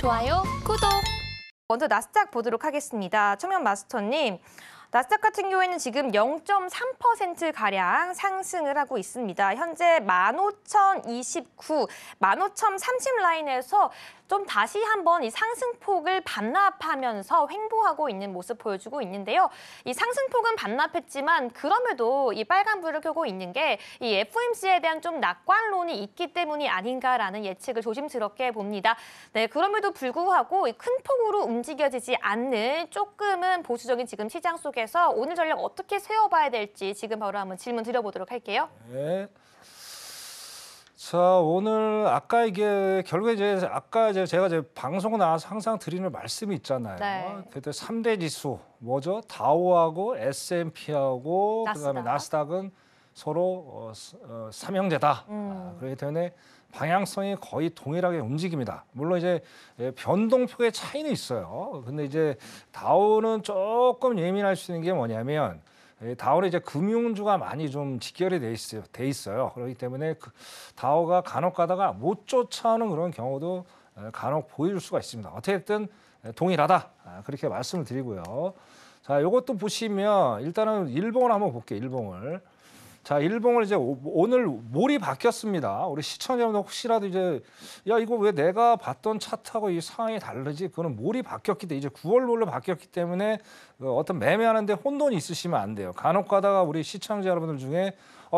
좋아요, 구독. 먼저 나스닥 보도록 하겠습니다. 청년 마스터님, 나스닥 같은 경우에는 지금 0.3%가량 상승을 하고 있습니다. 현재 15,029, 15,030 라인에서 좀 다시 한번 이 상승폭을 반납하면서 횡보하고 있는 모습 보여주고 있는데요. 이 상승폭은 반납했지만 그럼에도 이 빨간불을 켜고 있는 게 이 FOMC에 대한 좀 낙관론이 있기 때문이 아닌가라는 예측을 조심스럽게 봅니다. 네, 그럼에도 불구하고 큰 폭으로 움직여지지 않는 조금은 보수적인 지금 시장 속에서 오늘 전략 어떻게 세워봐야 될지 지금 바로 한번 질문 드려보도록 할게요. 네. 자, 오늘 아까 이게 결국에 제가 방송 나와서 항상 드리는 말씀이 있잖아요. 네. 그때 3대 지수 뭐죠? 다우하고 S&P하고 그다음에 나스닥은 서로 삼형제다. 그렇기 때문에 방향성이 거의 동일하게 움직입니다. 물론 이제 변동폭의 차이는 있어요. 근데 이제 다우는 조금 예민할 수 있는 게 뭐냐면 다우는 이제 금융주가 많이 좀 직결이 돼 있어요. 그렇기 때문에 다우가 간혹 가다가 못 쫓아오는 그런 경우도 간혹 보일 수가 있습니다. 어쨌든 동일하다. 그렇게 말씀을 드리고요. 자, 이것도 보시면 일단은 일봉을 한번 볼게요. 일봉을. 자, 일봉을 이제 오늘 몰이 바뀌었습니다. 우리 시청자 여러분 혹시라도 이제 야, 이거 왜 내가 봤던 차트하고 이 상황이 다르지? 그거는 몰이 바뀌었기 때문에 이제 9월 몰로 바뀌었기 때문에 어떤 매매하는데 혼돈이 있으시면 안 돼요. 간혹 가다가 우리 시청자 여러분들 중에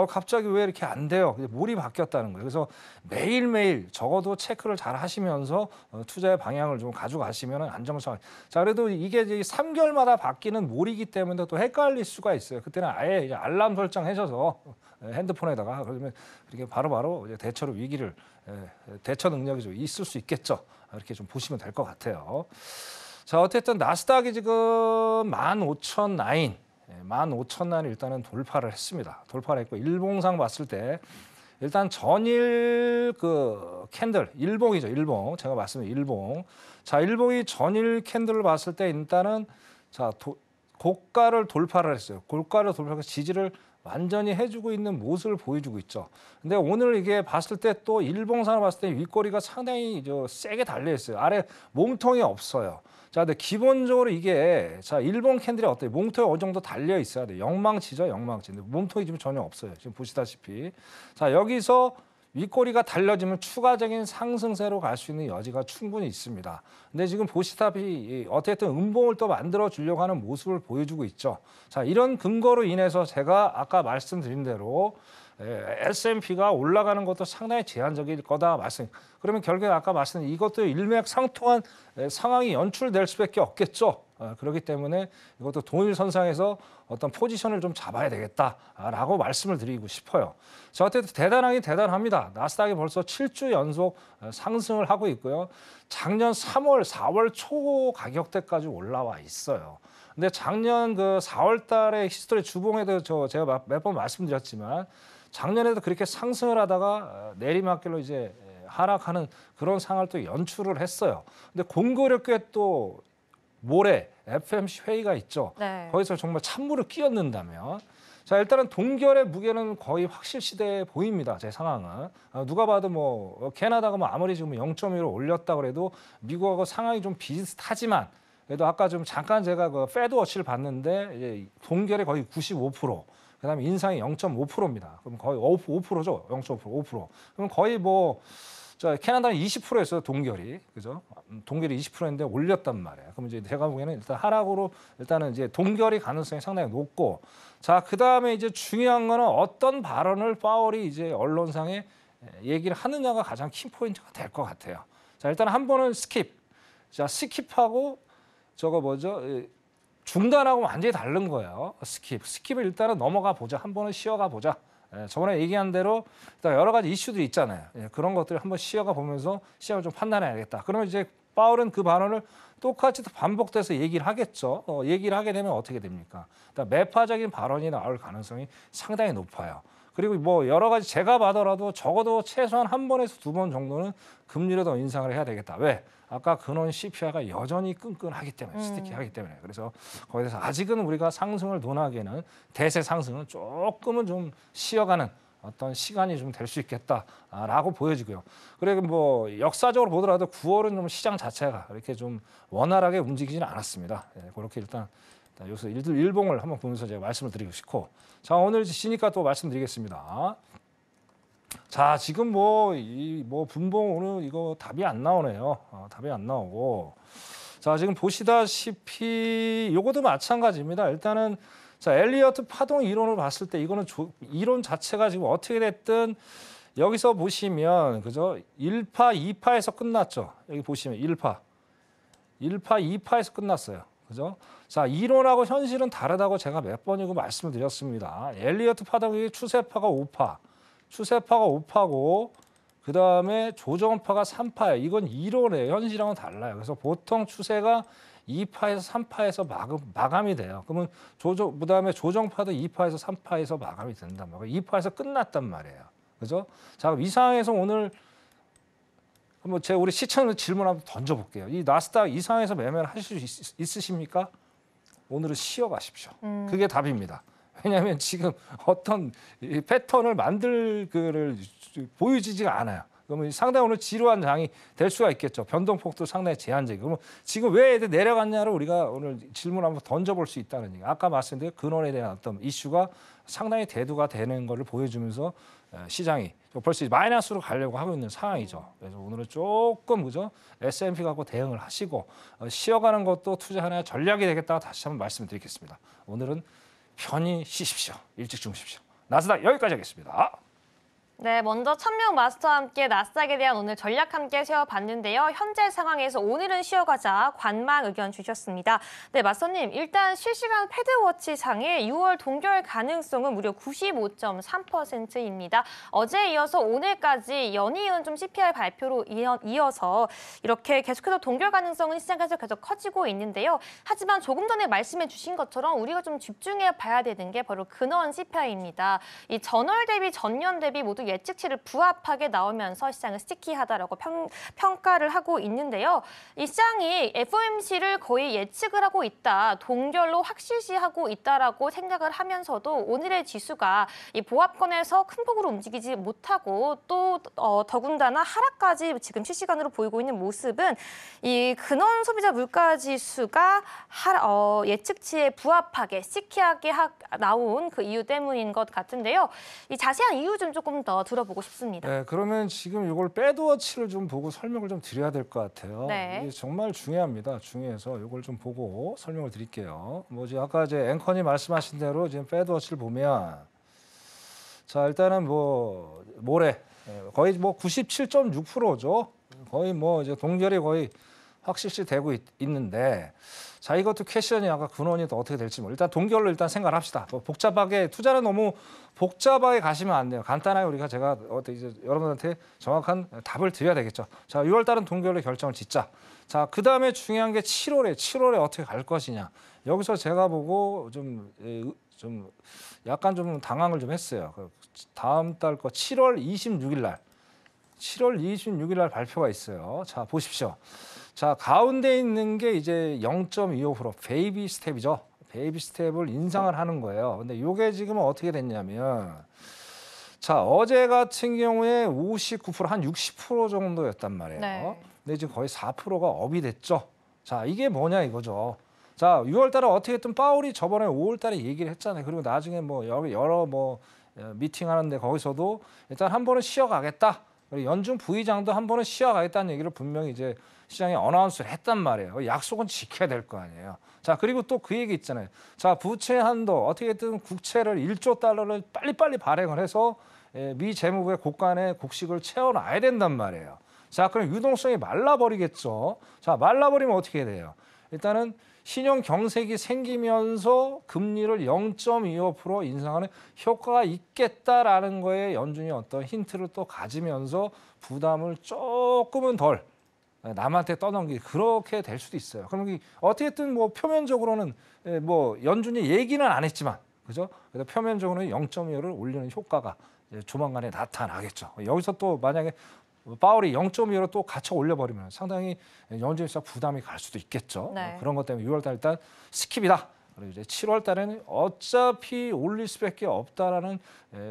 갑자기 왜 이렇게 안 돼요? 몰이 바뀌었다는 거예요. 그래서 매일매일 적어도 체크를 잘 하시면서 투자의 방향을 좀 가져가시면 안정성. 자, 그래도 이게 이제 3개월마다 바뀌는 몰이기 때문에 또 헷갈릴 수가 있어요. 그때는 아예 이제 알람 설정하셔서 핸드폰에다가 그러면 이렇게 바로바로 이제 대처로 위기를 대처 능력이 좀 있을 수 있겠죠. 이렇게 좀 보시면 될 것 같아요. 자, 어쨌든 나스닥이 지금 15,009. 15,000을 일단은 돌파를 했습니다. 돌파를 했고 일봉상 봤을 때 일단 전일 그 캔들 일봉이죠. 일봉 제가 말씀드린 일봉. 자, 일봉이 전일 캔들을 봤을 때 일단은 자 고가를 돌파를 했어요. 고가를 돌파해서 지지를 완전히 해주고 있는 모습을 보여주고 있죠. 근데 오늘 이게 봤을 때 또 일봉상을 봤을 때 윗꼬리가 상당히 세게 달려 있어요. 아래 몸통이 없어요. 자, 근데 기본적으로 이게 자 일본 캔들이 어때요? 몸통이 어느 정도 달려 있어야 돼요. 영망치죠, 영망치. 근데 몸통이 지금 전혀 없어요. 지금 보시다시피. 자, 여기서 윗꼬리가 달려지면 추가적인 상승세로 갈 수 있는 여지가 충분히 있습니다. 근데 지금 보시다시피 어쨌든 음봉을 또 만들어 주려고 하는 모습을 보여주고 있죠. 자, 이런 근거로 인해서 제가 아까 말씀드린 대로 S&P가 올라가는 것도 상당히 제한적일 거다 말씀. 그러면 결국에 아까 말씀드린 이것도 일맥상통한 상황이 연출될 수밖에 없겠죠. 그렇기 때문에 이것도 동일선상에서 어떤 포지션을 좀 잡아야 되겠다라고 말씀을 드리고 싶어요. 자, 어쨌든 대단하긴 대단합니다. 나스닥이 벌써 7주 연속 상승을 하고 있고요. 작년 3월, 4월 초 가격대까지 올라와 있어요. 근데 작년 그 4월 달에 히스토리 주봉에도 제가 몇 번 말씀드렸지만 작년에도 그렇게 상승을 하다가 내리막길로 이제 하락하는 그런 상황을 또 연출을 했어요. 근데 공교롭게 또 모레 FOMC 회의가 있죠. 네. 거기서 정말 찬물을 끼얹는다면 자, 일단은 동결의 무게는 거의 확실시돼 보입니다. 제 상황은. 누가 봐도 뭐 캐나다가 뭐 아무리 지금 0.1로 올렸다 그래도 미국하고 상황이 좀 비슷하지만 그래도 아까 좀 잠깐 제가 그 패드워치를 봤는데 이제 동결이 거의 95%. 그다음에 인상이 0.5%입니다. 그럼 거의 5%죠. 0.5%, 5%. 그럼 거의 뭐 캐나다는 20%였어요. 동결이. 그죠? 동결이 20%인데 올렸단 말이에요. 그럼 이제 제가 보기에는 일단 하락으로 일단은 이제 동결이 가능성이 상당히 높고 자, 그다음에 이제 중요한 거는 어떤 발언을 파월이 이제 언론상에 얘기를 하느냐가 가장 키 포인트가 될 것 같아요. 자, 일단 한 번은 스킵. 자, 스킵하고 저거 뭐죠? 중단하고 완전히 다른 거예요. 스킵을 일단은 넘어가 보자. 한 번은 쉬어가 보자. 저번에 얘기한 대로 일단 여러 가지 이슈들이 있잖아요. 그런 것들을 한번 쉬어가 보면서 시장을 좀 판단해야겠다. 그러면 이제 파월은 그 발언을 똑같이 또 반복돼서 얘기를 하겠죠. 얘기를 하게 되면 어떻게 됩니까? 일단 매파적인 발언이 나올 가능성이 상당히 높아요. 그리고 뭐 여러 가지 제가 봐더라도 적어도 최소한 한 번에서 두 번 정도는 금리를 더 인상을 해야 되겠다. 왜? 아까 근원 CPI가 여전히 끈끈하기 때문에 스티키하기 때문에 그래서 거기서 아직은 우리가 상승을 논하기에는 대세 상승은 조금은 좀 쉬어가는 어떤 시간이 좀 될 수 있겠다라고 보여지고요. 그리고 뭐 역사적으로 보더라도 9월은 좀 시장 자체가 이렇게 좀 원활하게 움직이지는 않았습니다. 예, 그렇게 일단 여기서 일봉을 한번 보면서 제가 말씀을 드리고 싶고, 자 오늘 쉬니까 또 말씀드리겠습니다. 자 지금 뭐 분봉 오늘 이거 답이 안 나오네요. 답이 안 나오고, 자 지금 보시다시피 요것도 마찬가지입니다. 일단은 자 엘리어트 파동 이론을 봤을 때 이거는 이론 자체가 지금 어떻게 됐든 여기서 보시면 그죠 1파 2파에서 끝났죠. 여기 보시면 1파 2파에서 끝났어요. 그죠? 자 이론하고 현실은 다르다고 제가 몇 번이고 말씀을 드렸습니다. 엘리어트 파동이 추세파가 5파고 그 다음에 조정파가 3파예요. 이건 이론이에요. 현실하고는 달라요. 그래서 보통 추세가 2파에서 3파에서 마감이 돼요. 그러면 그다음에 조정파도 2파에서 3파에서 마감이 된단 말이에요. 2파에서 끝났단 말이에요. 그죠? 자, 그럼 이 상황에서 오늘 한번 우리 시청자 질문 한번 던져볼게요. 이 나스닥 이 상황에서 매매를 하실 수 있으십니까? 오늘은 쉬어가십시오. 그게 답입니다. 왜냐하면 지금 어떤 패턴을 만들 거를 보여지지가 않아요. 그러면 상당히 오늘 지루한 장이 될 수가 있겠죠. 변동폭도 상당히 제한적이고. 그러면 지금 왜 내려갔냐를 우리가 오늘 질문 한번 던져볼 수 있다는 얘기. 아까 말씀드린 근원에 대한 어떤 이슈가 상당히 대두가 되는 것을 보여주면서 시장이 벌써 마이너스로 가려고 하고 있는 상황이죠. 그래서 오늘은 조금 그죠 S&P 갖고 대응을 하시고 쉬어가는 것도 투자 하나의 전략이 되겠다고 다시 한번 말씀드리겠습니다. 오늘은 편히 쉬십시오. 일찍 주무십시오. 나스닥 여기까지 하겠습니다. 네, 먼저 천명 마스터와 함께 나스닥에 대한 오늘 전략 함께 세워봤는데요. 현재 상황에서 오늘은 쉬어가자 관망 의견 주셨습니다. 네, 마스터님, 일단 실시간 패드워치상의 6월 동결 가능성은 무려 95.3%입니다. 어제에 이어서 오늘까지 연이은 좀 CPI 발표로 이어서 이렇게 계속해서 동결 가능성은 시장에서 계속 커지고 있는데요. 하지만 조금 전에 말씀해 주신 것처럼 우리가 좀 집중해 봐야 되는 게 바로 근원 CPI입니다. 이 전월 대비 전년 대비 모두 예측치를 부합하게 나오면서 시장은 스티키하다라고 평가를 하고 있는데요. 이 시장이 FOMC를 거의 예측을 하고 있다, 동결로 확실시하고 있다라고 생각을 하면서도 오늘의 지수가 이 보합권에서 큰 폭으로 움직이지 못하고 또 더군다나 하락까지 지금 실시간으로 보이고 있는 모습은 이 근원 소비자 물가 지수가 예측치에 부합하게 스티키하게 나온 그 이유 때문인 것 같은데요. 이 자세한 이유 좀 조금 더 들어보고 싶습니다. 네, 그러면 지금 이걸 패드워치를 좀 보고 설명을 좀 드려야 될 것 같아요. 네. 이게 정말 중요합니다. 중요해서 이걸 좀 보고 설명을 드릴게요. 아까 이제 앵커님 말씀하신 대로 지금 패드워치를 보면 자 일단은 모레 거의 97.6%죠. 거의 이제 동결이 거의 확실시 되고 있는데. 자 이것도 퀘션이 아까 근원이 또 어떻게 될지 일단 동결로 일단 생각을 합시다. 복잡하게 투자는 너무 복잡하게 가시면 안 돼요. 간단하게 제가 이제 여러분한테 정확한 답을 드려야 되겠죠. 자 6월 달은 동결로 결정을 짓자. 자 그다음에 중요한 게 7월에 어떻게 갈 것이냐. 여기서 제가 보고 좀 약간 좀 당황을 좀 했어요. 다음 달 거 7월 26일 날 발표가 있어요. 자 보십시오. 자 가운데 있는 게 이제 0.25% 베이비 스텝이죠. 베이비 스텝을 인상을 하는 거예요. 근데 이게 지금 어떻게 됐냐면 자 어제 같은 경우에 59%한 60% 정도였단 말이에요. 네. 근데 지금 거의 4%가 업이 됐죠. 자 이게 뭐냐 이거죠. 자 6월 달에 어떻게 했든 파월이 저번에 5월 달에 얘기를 했잖아요. 그리고 나중에 여러 미팅 하는데 거기서도 일단 한 번은 쉬어가겠다. 그리고 연준 부의장도 한 번은 쉬어가겠다는 얘기를 분명히 이제 시장에 어나운스를 했단 말이에요. 약속은 지켜야 될 거 아니에요. 자 그리고 또 그 얘기 있잖아요. 자 부채 한도 어떻게든 국채를 1조 달러를 빨리빨리 발행을 해서 미 재무부의 곳간에 곡식을 채워놔야 된단 말이에요. 자 그럼 유동성이 말라버리겠죠. 자 말라버리면 어떻게 돼요? 일단은 신용 경색이 생기면서 금리를 0.25% 인상하는 효과가 있겠다라는 거에 연준이 어떤 힌트를 또 가지면서 부담을 조금은 덜 남한테 떠넘기기 그렇게 될 수도 있어요. 그럼 어떻게든 표면적으로는 연준이 얘기는 안 했지만 그죠? 그래서 표면적으로는 0.25를 올리는 효과가 조만간에 나타나겠죠. 여기서 또 만약에 파월이 0.25로 또 갖춰 올려버리면 상당히 연준에서 부담이 갈 수도 있겠죠. 네. 그런 것 때문에 6월 달 일단 스킵이다. 그리고 이제 7월 달에는 어차피 올릴 수밖에 없다라는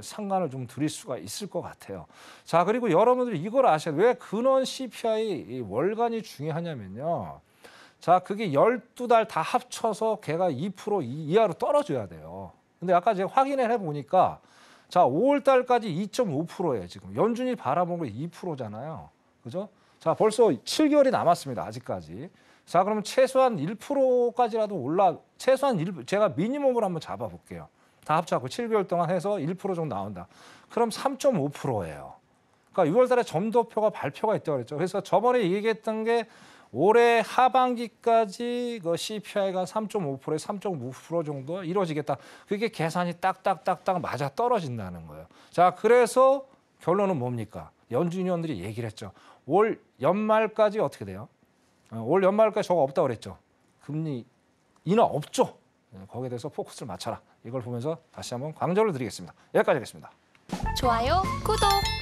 상관을 좀 드릴 수가 있을 것 같아요. 자, 그리고 여러분들이 이걸 아셔야 돼요. 왜 근원 CPI 이 월간이 중요하냐면요. 자, 그게 12달 다 합쳐서 걔가 2% 이하로 떨어져야 돼요. 근데 아까 제가 확인을 해보니까 자, 5월 달까지 2.5%예요. 지금 연준이 바라본 게 2%잖아요. 그죠? 자, 벌써 7개월이 남았습니다. 아직까지. 자, 그러면 최소한 1%까지라도 최소한 제가 미니멈으로 한번 잡아볼게요. 다 합쳐갖고 7개월 동안 해서 1% 정도 나온다. 그럼 3.5%예요. 그러니까 6월 달에 점도표가 발표가 있다고 그랬죠. 그래서 저번에 얘기했던 게 올해 하반기까지 그 CPI가 3.5%에 3.5% 정도 이루어지겠다. 그게 계산이 딱딱딱딱 맞아 떨어진다는 거예요. 자, 그래서 결론은 뭡니까? 연준위원들이 얘기를 했죠. 올 연말까지 어떻게 돼요? 올 연말까지 저거 없다고 그랬죠. 금리 인하 없죠. 거기에 대해서 포커스를 맞춰라. 이걸 보면서 다시 한번 강조를 드리겠습니다. 여기까지 하겠습니다. 좋아요, 구독.